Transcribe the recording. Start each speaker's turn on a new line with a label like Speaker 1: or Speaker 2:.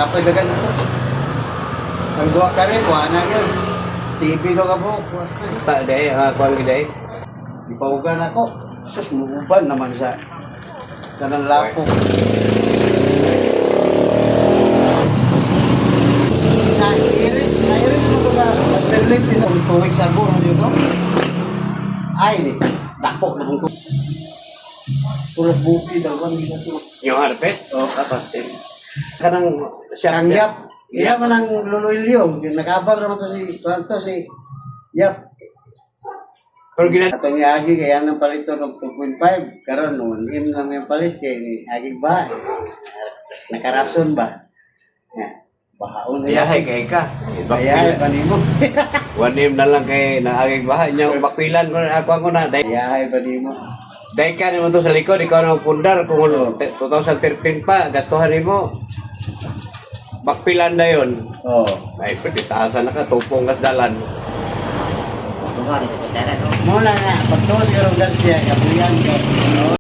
Speaker 1: napay dagan ito. Ang duwa ka rin, kuha na yun. TV do ka po.
Speaker 2: Tak day, kuan gid.
Speaker 1: Ipaugan ako. Tapos muuban naman sa kanang lapok. Na-iris mo ito ka. Mas-release sila. 2 weeks ago na dito. Ay, di. Dako na kung tulad buki daw.
Speaker 2: Yung harpet?
Speaker 1: O, kapag.
Speaker 2: Kanang siya
Speaker 1: Ang Yap. Iya man ang luluilyong. Nakabang naman to si Yap.
Speaker 2: Pero gina
Speaker 1: Atong iagi kaya nang palito ng 2.5. Karon noon, lang yung palit kay ni agi ba? Nakarason ba? Bahaon na
Speaker 2: yahay kay ka.
Speaker 1: Ayahay pa nimo.
Speaker 2: Wanim na lang kay naagig bahay niya bakpilan ko na ako na.
Speaker 1: Ayahay pa nimo.
Speaker 2: Dahil ka naman to sa likod, ikaw na pundar kung 2013 pa, gastuhan mo. Bakpilan na yun.
Speaker 1: Oo.
Speaker 2: Ay, pwede taasan na ka, tupong kasdalan.
Speaker 1: Muna nga, pagtuos ka rin Garcia, kapuyan ka.